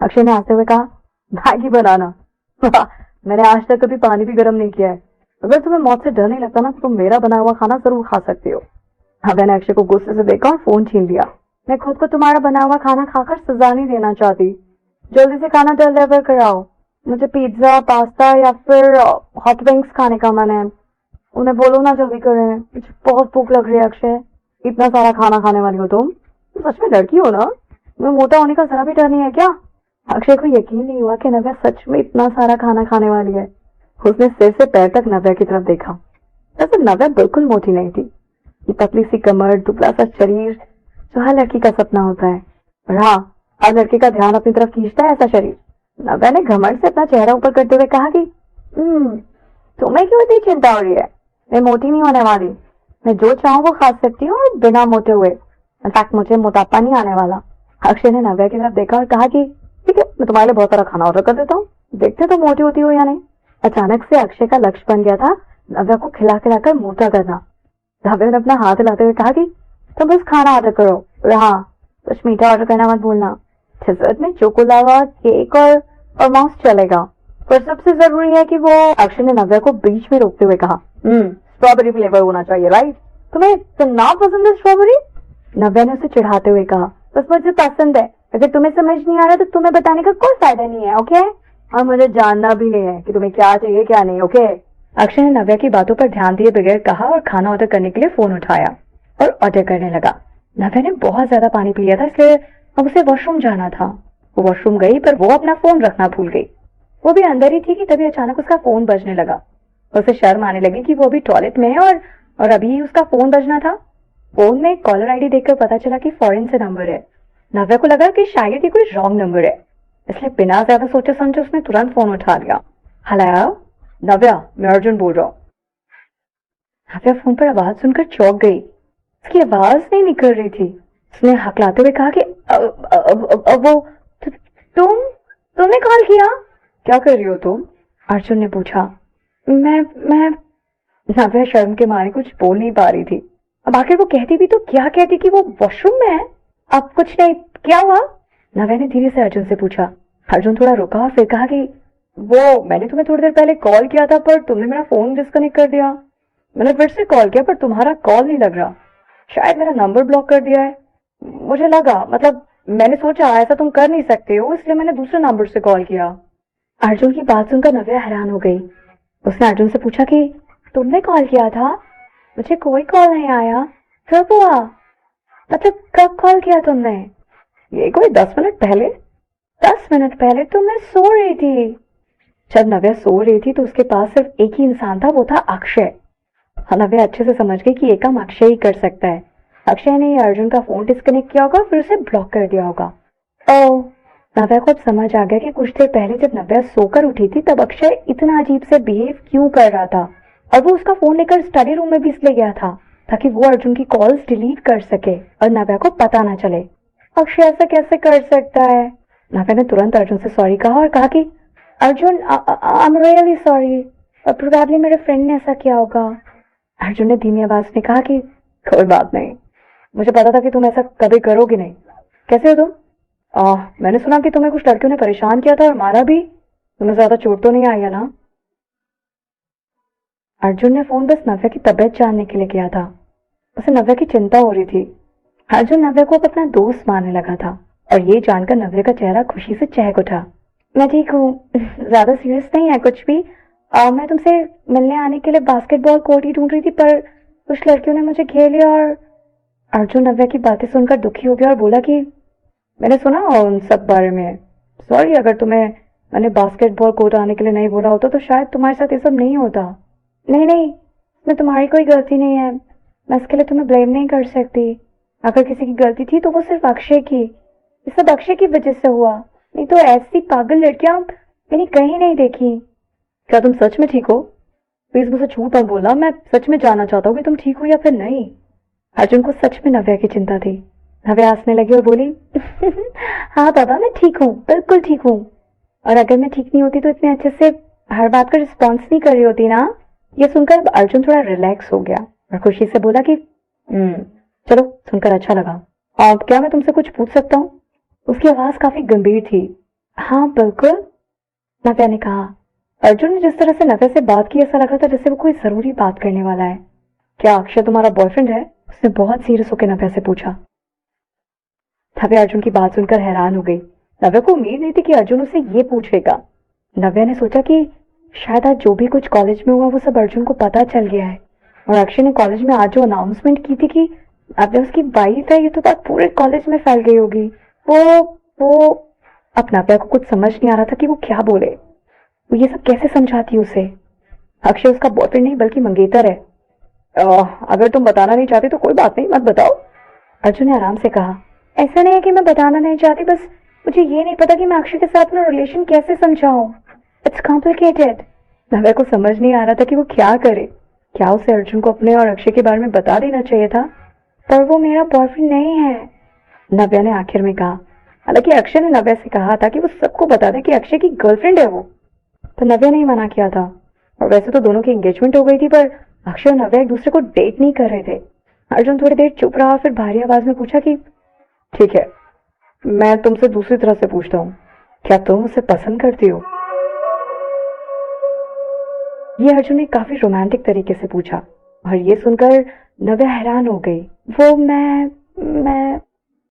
अक्षय ने हंसते हुए कहा, मैगी बनाना? वाह, मैंने आज तक कभी पानी भी गर्म नहीं किया है। अगर तुम्हें मौत से डर नहीं लगता ना तो तुम मेरा बना हुआ खाना जरूर खा सकती हो। अभय ने अक्षय को गुस्से से देखा और फोन छीन लिया। मैं खुद को तुम्हारा बना हुआ खाना खाकर सजा नहीं देना चाहती। जल्दी से खाना डिलीवर कराओ। मुझे पिज्जा, पास्ता या फिर हॉट विंग्स खाने का मन है। उन्हें बोलो ना जल्दी करें, मुझे बहुत भूख लग रही है। अक्षय, इतना सारा खाना खाने वाली हो तुम सच में लड़की हो ना? तुम्हें मोटा होने का जरा भी डर नहीं है क्या? अक्षय को यकीन नहीं हुआ कि नव्या सच में इतना सारा खाना खाने वाली है। उसने सिर से पैर तक नव्या की तरफ देखा। वैसे नव्या बिल्कुल मोटी नहीं थी। ये पतली सी कमर, दुबला सा शरीर, जो हर लड़की का सपना होता है। और हाँ, हर लड़के का ध्यान अपनी तरफ खींचता है ऐसा शरीर। नव्या ने घमंड से अपना चेहरा ऊपर करते हुए कहा कि तुम्हें क्यों इतनी चिंता हो रही है? मैं मोटी नहीं होने वाली। मैं जो चाहूँ वो खा सकती हूँ और बिना मोटे हुए। इनफैक्ट मुझे मोटापा नहीं आने वाला। अक्षय ने नव्या की तरफ देखा और कहा कि ठीक है, मैं तुम्हारे लिए बहुत सारा खाना ऑर्डर कर देता हूँ, देखते तो मोटी होती हो या नहीं। अचानक से अक्षय का लक्ष्य बन गया था नव्या को खिला खिलाकर मोटा करना। नव्या ने अपना हाथ हिलाते हुए कहा कि तुम बस खाना ऑर्डर करो और हाँ, कुछ मीठा ऑर्डर करना मत भूलना। डेजर्ट में चोकोलावा, केक और माउस चलेगा, पर सबसे जरूरी है कि वो। अक्षय ने नव्या को बीच में रोकते हुए कहा, स्ट्रॉबेरी फ्लेवर होना चाहिए, राइट? तुम्हें इतना पसंद है स्ट्रॉबेरी? नव्या ने उसे चिढ़ाते हुए कहा, बस मुझे पसंद है। अगर तुम्हें समझ नहीं आ रहा तो तुम्हें बताने का कोई फायदा नहीं है, ओके? और मुझे जानना भी नहीं है कि तुम्हें क्या चाहिए क्या नहीं, ओके? अक्षय ने नव्या की बातों पर ध्यान दिए बगैर कहा और खाना ऑर्डर करने के लिए फोन उठाया और ऑर्डर करने लगा। नव्या ने बहुत ज्यादा पानी पी लिया था, इसलिए अब उसे वॉशरूम जाना था। वो वॉशरूम गई पर वो अपना फोन रखना भूल गई। वो भी अंदर ही थी कि तभी अचानक उसका फोन बजने लगा। उसे शर्म आने लगी कि वो अभी टॉयलेट में है और अभी उसका फोन बजना था। फोन में कॉलर आईडी देखकर पता चला कि फॉरेन से नंबर है। नव्या को लगा कि शायद ये कोई रॉन्ग नंबर है, इसलिए बिना ज्यादा सोचे समझे उसने तुरंत फोन उठा लिया। हेलो नव्या, मैं अर्जुन बोल रहा हूँ। नव्या फोन पर आवाज सुनकर चौंक गई। उसकी आवाज नहीं निकल रही थी। उसने हकलाते हुए कहा कि वो तुमने कॉल किया? क्या कर रही हो तुम? अर्जुन ने पूछा। मैं नव्या शर्म के मारे कुछ बोल नहीं पा रही थी। अब आखिर वो कहती भी तो क्या कहती कि वो वॉशरूम में है। अब कुछ नहीं, क्या हुआ? नव्या ने धीरे से अर्जुन से पूछा। अर्जुन थोड़ा रुका और फिर कहा कि वो मैंने तुम्हें थोड़ी देर पहले कॉल किया था पर तुमने मेरा फोन डिस्कनेक्ट कर दिया। मैंने फिर से कॉल किया पर तुम्हारा कॉल नहीं लग रहा। शायद मेरा नंबर ब्लॉक कर दिया है। मुझे लगा, मतलब मैंने सोचा ऐसा तुम कर नहीं सकते हो, इसलिए मैंने दूसरे नंबर से कॉल किया। अर्जुन की बात सुनकर नव्या हैरान हो गई। उसने अर्जुन से पूछा कि तुमने कॉल किया था? मुझे कोई कॉल नहीं आया। कब हुआ? मतलब कब कॉल किया तुमने? ये कोई 10 मिनट पहले। 10 मिनट पहले तो मैं सो रही थी। जब नव्या सो रही थी तो उसके पास सिर्फ एक ही इंसान था, वो था अक्षय। नव्या अच्छे से समझ गई कि ये काम अक्षय ही कर सकता है। अक्षय ने अर्जुन का फोन डिस्कनेक्ट किया होगा, फिर उसे ब्लॉक कर दिया होगा। ओह, नव्या को अब समझ आ गया कि कुछ देर पहले जब नव्या सोकर उठी थी तब अक्षय इतना अजीब से बिहेव क्यों कर रहा था। और वो उसका फोन लेकर स्टडी रूम में भी इसलिए गया था ताकि वो अर्जुन की कॉल्स डिलीट कर सके और नव्या को पता ना चले। अक्षय ऐसा कैसे कर सकता है? नव्या ने तुरंत अर्जुन से सॉरी कहा और कहा कि Arjun, I am really sorry, probably मेरे फ्रेंड ने ऐसा किया होगा। अर्जुन ने धीमी आवाज में कहा कि कोई बात नहीं, मुझे पता था कि तुम ऐसा कभी करोगे नहीं। कैसे हो तुम? मैंने सुना कि तुम्हें कुछ लड़कियों ने परेशान किया था और मारा भी। तुम्हें ज्यादा चोट तो नहीं आई है ना? अर्जुन ने फोन बस नव्या की तबीयत जानने के लिए किया था। उसे नव्या की चिंता हो रही थी। अर्जुन नव्या को अपना दोस्त मानने लगा था और ये जानकर नव्या का चेहरा खुशी से चहक उठा। मैं ठीक हूँ, ज्यादा सीरियस नहीं है कुछ भी। मैं तुमसे मिलने आने के लिए बास्केटबॉल कोर्ट ही ढूंढ रही थी पर कुछ लड़कियों ने मुझे घेर लिया। और अर्जुन नव्या की बातें सुनकर दुखी हो गया और बोला कि मैंने सुना उन सब बारे में। सॉरी, अगर तुम्हें मैंने बास्केटबॉल कोर्ट आने के लिए नहीं बोला होता तो शायद तुम्हारे साथ ये सब नहीं होता। नहीं नहीं, इसमें तुम्हारी कोई गलती नहीं है। मैं इसके लिए तुम्हें ब्लेम नहीं कर सकती। अगर किसी की गलती थी तो वो सिर्फ अक्षय की। ये सब अक्षय की वजह से हुआ, नहीं तो ऐसी पागल लड़कियां मैंने कहीं नहीं देखी। क्या तुम सच में ठीक हो? प्लीज मुझे झूठ मत बोलना, मैं सच में जानना चाहता हूँ कि तुम ठीक हो या फिर नहीं। अर्जुन को सच में नव्या की चिंता थी। नव्या हंसने लगी और बोली हाँ बाबा, मैं ठीक हूँ, बिल्कुल ठीक हूँ। और अगर मैं ठीक नहीं होती तो इतने अच्छे से हर बात का रिस्पॉन्स नहीं कर रही होती ना। ये सुनकर अर्जुन थोड़ा रिलैक्स हो गया और खुशी से बोला कि चलो, सुनकर अच्छा लगा। अब क्या मैं तुमसे कुछ पूछ सकता हूँ? उसकी आवाज काफी गंभीर थी। हाँ बिल्कुल, नव्या ने कहा। अर्जुन ने जिस तरह से नव्या से बात की ऐसा लग रहा था जैसे वो कोई जरूरी बात करने वाला है। क्या अक्षय तुम्हारा बॉयफ्रेंड है? उसने बहुत सीरियस होकर नव्या से पूछा। नव्या अर्जुन की बात सुनकर हैरान हो गई। नव्या को उम्मीद नहीं थी कि अर्जुन उसे ये पूछेगा। नव्या ने सोचा कि शायद आज जो भी कुछ कॉलेज में हुआ वो सब अर्जुन को पता चल गया है, और अक्षय ने कॉलेज में आज जो अनाउंसमेंट की थी कि नव्या उसकी वाइफ है, ये तो बात पूरे कॉलेज में फैल गई होगी। वो अब नव्या को कुछ समझ नहीं आ रहा था कि वो क्या बोले। वो ये सब कैसे समझाती उसे? अक्षय उसका बॉयफ्रेंड नहीं बल्कि मंगेतर है। अगर तुम बताना नहीं चाहती तो कोई बात नहीं, मत बताओ, अर्जुन ने आराम से कहा। ऐसा नहीं है कि मैं बताना नहीं चाहती, बस मुझे ये नहीं पता कि मैं अक्षय के साथ अपना रिलेशन कैसे समझाऊं। It's complicated. नव्या को समझ नहीं आ रहा था कि वो क्या करे। क्या उसे अर्जुन को अपने और अक्षय के बारे में बता देना चाहिए था? पर वो मेरा बॉयफ्रेंड नहीं है, नव्या ने आखिर में कहा। हालांकि अक्षय ने नव्या से कहा था कि वो सबको बता दे कि अक्षय की गर्लफ्रेंड है वो, तो नव्या ने ही मना किया था। और वैसे तो दोनों की एंगेजमेंट हो गई थी, पर अक्षय और नव्या एक दूसरे को डेट नहीं कर रहे थे। अर्जुन थोड़ी देर चुप रहा, फिर भारी आवाज में पूछा कि ठीक है, मैं तुमसे दूसरी तरह से पूछता हूँ, क्या तुम उसे पसंद करती हो? ये अर्जुन ने काफी रोमांटिक तरीके से पूछा, और ये सुनकर नव्या हैरान हो गई। वो मैं